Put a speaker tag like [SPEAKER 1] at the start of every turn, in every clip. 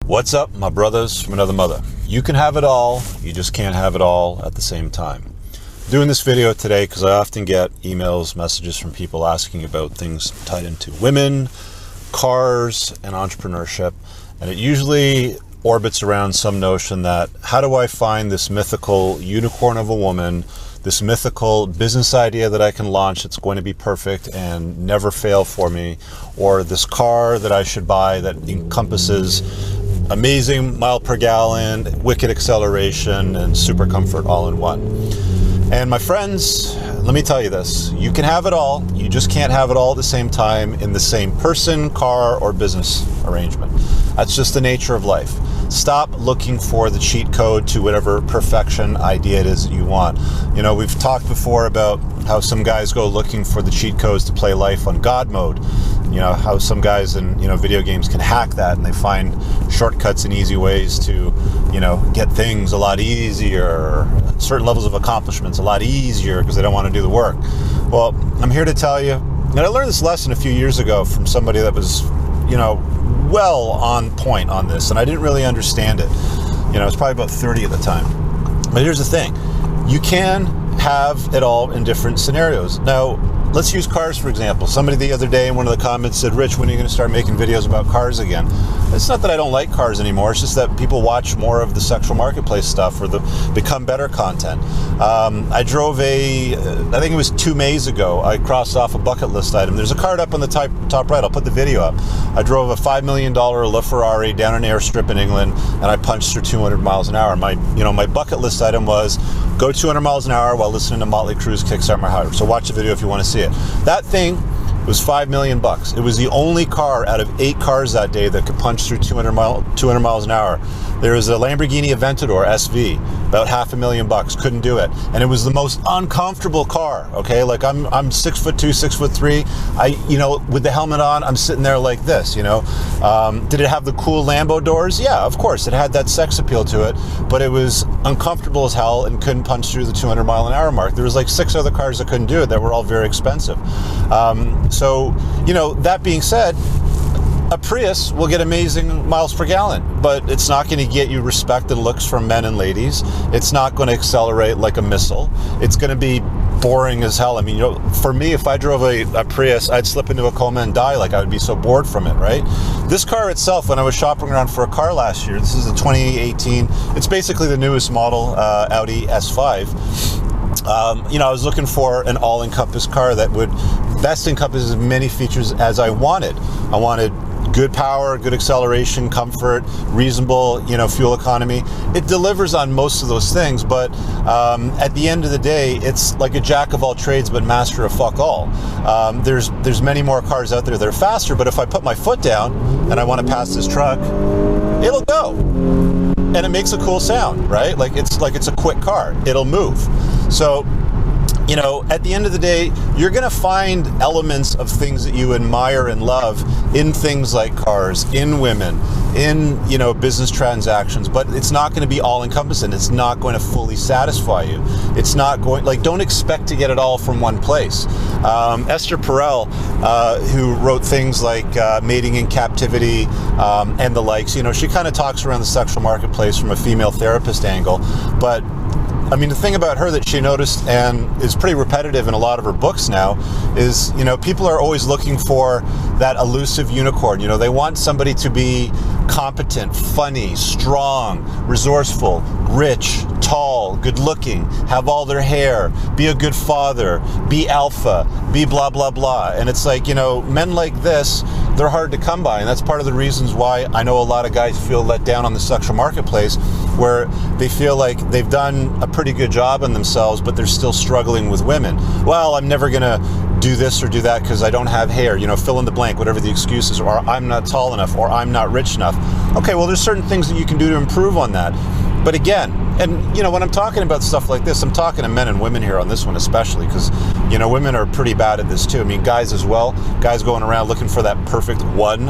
[SPEAKER 1] What's up, my brothers from another mother? You can have it all, you just can't have it all at the same time. Doing this video today because I often get emails, messages from people asking about things tied into women, cars, and entrepreneurship. And it usually orbits around some notion that, how do I find this mythical unicorn of a woman, this mythical business idea that I can launch that's going to be perfect and never fail for me, or this car that I should buy that encompasses amazing mile per gallon, wicked acceleration, and super comfort all in one. And my friends, let me tell you this, you can have it all, you just can't have it all at the same time in the same person, car, or business arrangement. That's just the nature of life. Stop looking for the cheat code to whatever perfection idea it is that you want. You know, we've talked before about how some guys go looking for the cheat codes to play life on God mode. You know, how some guys in, video games can hack that and they find shortcuts and easy ways to, get things a lot easier, certain levels of accomplishments a lot easier because they don't want to do the work. Well, I'm here to tell you, and I learned this lesson a few years ago from somebody that was, well on point on this, and I didn't really understand it. I was probably about 30 at the time. But here's the thing. You can have it all in different scenarios. Now, let's use cars, for example. Somebody the other day in one of the comments said, Rich, when are you going to start making videos about cars again? It's not that I don't like cars anymore. It's just that people watch more of the sexual marketplace stuff or the become better content. I drove I think it was 2 Mays ago, I crossed off a bucket list item. There's a card up on the top right. I'll put the video up. I drove a $5 million LaFerrari down an airstrip in England, and I punched through 200 miles an hour. My bucket list item was go 200 miles an hour while listening to Motley Crue's Kickstart My Heart. So watch the video if you want to see it. That thing was $5 million. It was the only car out of 8 cars that day that could punch through 200 miles an hour. There was a Lamborghini Aventador SV, about $500,000, couldn't do it. And it was the most uncomfortable car, okay? Like I'm 6'2", 6'3". With the helmet on, I'm sitting there like this, Did it have the cool Lambo doors? Yeah, of course. It had that sex appeal to it, but it was uncomfortable as hell and couldn't punch through the 200 mile an hour mark. There was like 6 other cars that couldn't do it that were all very expensive. That being said, a Prius will get amazing miles per gallon, but it's not going to get you respect and looks from men and ladies. It's not going to accelerate like a missile. It's going to be boring as hell. For me, if I drove a Prius, I'd slip into a coma and die. Like, I would be so bored from it, right? This car itself, when I was shopping around for a car last year, this is a 2018, it's basically the newest model, Audi S5. I was looking for an all-encompass car that would best encompass as many features as I wanted. I wanted good power, good acceleration, comfort, reasonable, fuel economy. It delivers on most of those things, but at the end of the day, it's like a jack of all trades, but master of fuck all. There's many more cars out there that are faster, but if I put my foot down and I want to pass this truck, it'll go. And it makes a cool sound, right? It's a quick car. It'll move. So, at the end of the day, you're going to find elements of things that you admire and love in things like cars, in women, in, business transactions, but it's not going to be all encompassing. It's not going to fully satisfy you. It's not going, don't expect to get it all from one place. Esther Perel, who wrote things like Mating in Captivity and the likes, she kind of talks around the sexual marketplace from a female therapist angle, but the thing about her that she noticed and is pretty repetitive in a lot of her books now is, people are always looking for that elusive unicorn. They want somebody to be competent, funny, strong, resourceful, rich, tall, good looking, have all their hair, be a good father, be alpha, be blah, blah, blah. And it's like, men like this, they're hard to come by. And that's part of the reasons why I know a lot of guys feel let down on the sexual marketplace, where they feel like they've done a pretty good job on themselves, but they're still struggling with women. Well, I'm never going to do this or do that because I don't have hair, fill in the blank, whatever the excuse is, or I'm not tall enough, or I'm not rich enough. Okay, well, there's certain things that you can do to improve on that. But again, and when I'm talking about stuff like this, I'm talking to men and women here on this one especially, because women are pretty bad at this too. Guys as well. Guys going around looking for that perfect one.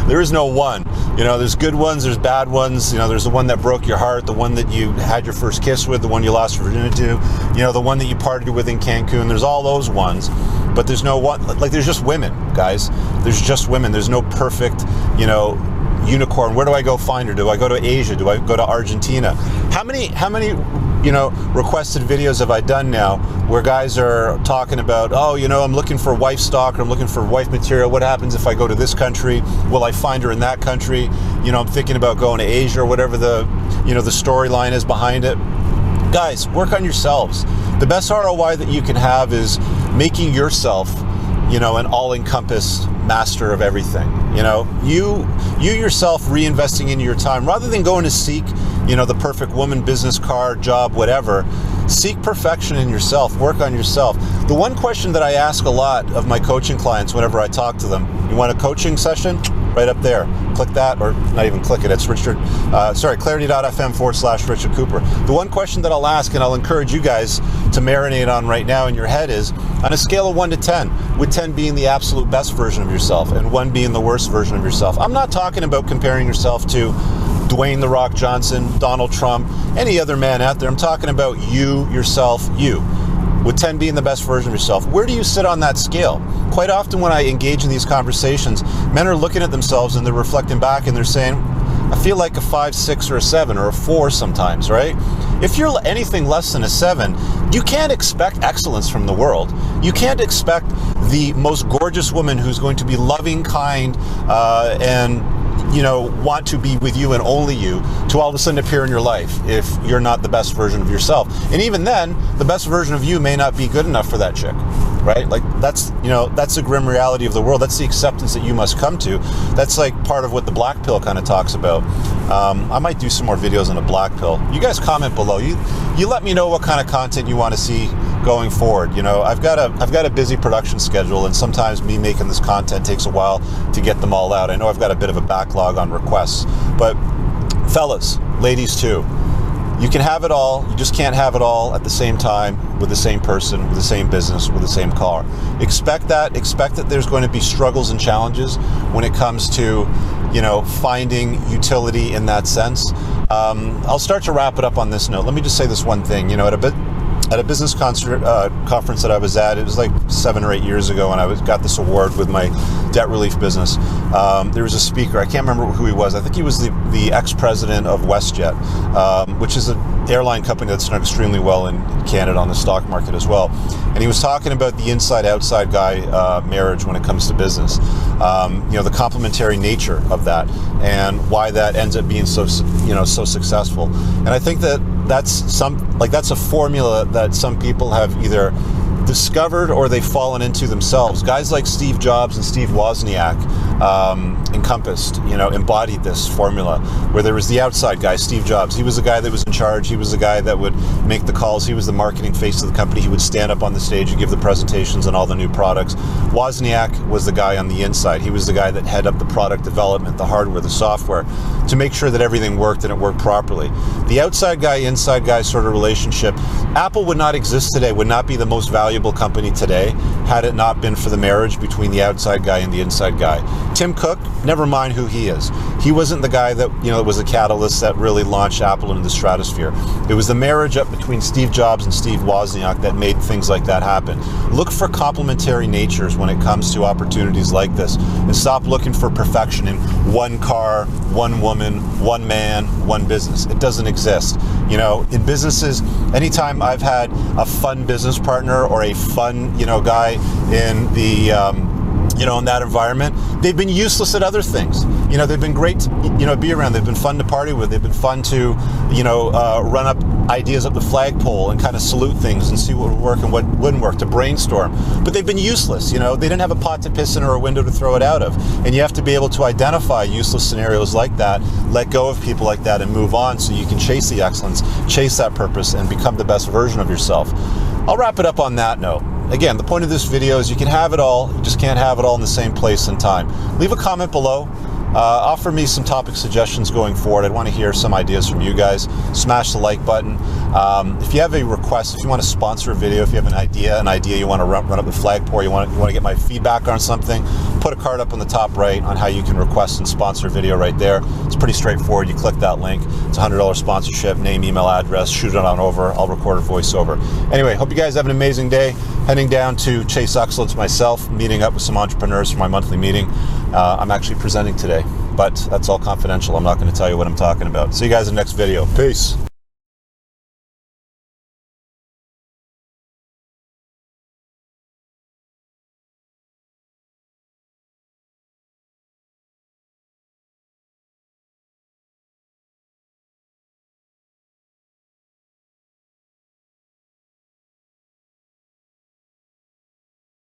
[SPEAKER 1] There is no one. There's good ones, there's bad ones. There's the one that broke your heart, the one that you had your first kiss with, the one you lost your virginity to, the one that you partied with in Cancun. There's all those ones, but there's no one. There's just women, guys. There's just women. There's no perfect, unicorn. Where do I go find her? Do I go to Asia? Do I go to Argentina? How many requested videos have I done now where guys are talking about, oh, I'm looking for wife stock, or I'm looking for wife material. What happens if I go to this country? Will I find her in that country? I'm thinking about going to Asia, or whatever the storyline is behind it. Guys, work on yourselves. The best ROI that you can have is making yourself, an all-encompass master of everything. You yourself reinvesting into your time, rather than going to seek, the perfect woman, business, car, job, whatever. Seek perfection in yourself. Work on yourself. The one question that I ask a lot of my coaching clients whenever I talk to them, you want a coaching session? Right up there. Click that, or not even click it. It's clarity.fm/Richard Cooper. The one question that I'll ask, and I'll encourage you guys to marinate on right now in your head, is on a scale of 1 to 10, with 10 being the absolute best version of yourself and 1 being the worst version of yourself. I'm not talking about comparing yourself to Dwayne "The Rock" Johnson, Donald Trump, any other man out there. I'm talking about you, yourself, you. With 10 being the best version of yourself. Where do you sit on that scale? Quite often when I engage in these conversations, men are looking at themselves and they're reflecting back and they're saying, I feel like a 5, 6, or a 7, or a 4 sometimes, right? If you're anything less than a 7, you can't expect excellence from the world. You can't expect the most gorgeous woman who's going to be loving, kind, and want to be with you and only you, to all of a sudden appear in your life if you're not the best version of yourself. And even then, the best version of you may not be good enough for that chick, right? Like that's the grim reality of the world. That's the acceptance that you must come to. That's like part of what the black pill kind of talks about. I might do some more videos on the black pill. You guys comment below. You let me know what kind of content you want to see going forward. I've got a busy production schedule, and sometimes me making this content takes a while to get them all out. I know I've got a bit of a backlog on requests, but fellas, ladies too, you can have it all. You just can't have it all at the same time, with the same person, with the same business, with the same car. Expect that there's going to be struggles and challenges when it comes to finding utility in that sense. I'll start to wrap it up on this note. Let me just say this one thing. At a business conference that I was at, it was like 7 or 8 years ago, and I got this award with my debt relief business. There was a speaker, I can't remember who he was. I think he was the ex-president of WestJet, which is an airline company that's done extremely well in Canada on the stock market as well. And he was talking about the inside-outside guy marriage when it comes to business. The complementary nature of that, and why that ends up being so successful. And I think that's a formula that some people have either discovered or they've fallen into themselves. Guys like Steve Jobs and Steve Wozniak embodied this formula, where there was the outside guy, Steve Jobs. He was the guy that was in charge. He was the guy that would make the calls. He was the marketing face of the company. He would stand up on the stage and give the presentations on all the new products. Wozniak was the guy on the inside. He was the guy that headed up the product development, the hardware, the software, to make sure that everything worked and it worked properly. The outside guy, inside guy sort of relationship. Apple would not exist today, would not be the most valuable company today, had it not been for the marriage between the outside guy and the inside guy. Tim Cook, never mind who he is. He wasn't the guy that was a catalyst that really launched Apple into the stratosphere. It was the marriage up between Steve Jobs and Steve Wozniak that made things like that happen. Look for complementary natures when it comes to opportunities like this, and stop looking for perfection in one car, one woman, one man, one business. It doesn't exist. In businesses, anytime I've had a fun business partner or a fun, guy in the in that environment, they've been useless at other things. They've been great to, be around. They've been fun to party with. They've been fun to, run up ideas up the flagpole and kind of salute things and see what would work and what wouldn't work, to brainstorm. But they've been useless. They didn't have a pot to piss in or a window to throw it out of. And you have to be able to identify useless scenarios like that, let go of people like that, and move on, so you can chase the excellence, chase that purpose, and become the best version of yourself. I'll wrap it up on that note. Again, the point of this video is you can have it all, you just can't have it all in the same place and time. Leave a comment below. Offer me some topic suggestions going forward. I'd want to hear some ideas from you guys. Smash the like button. If you have a request, if you want to sponsor a video, if you have an idea you want to run up the flagpole, you want to get my feedback on something, put a card up on the top right on how you can request and sponsor a video right there. It's pretty straightforward. You click that link. It's a $100 sponsorship, name, email, address, shoot it on over. I'll record a voiceover. Anyway, hope you guys have an amazing day. Heading down to Chase Excellence myself, meeting up with some entrepreneurs for my monthly meeting. I'm actually presenting today. but that's all confidential. I'm not going to tell you what I'm talking about. See you guys in the next video. Peace.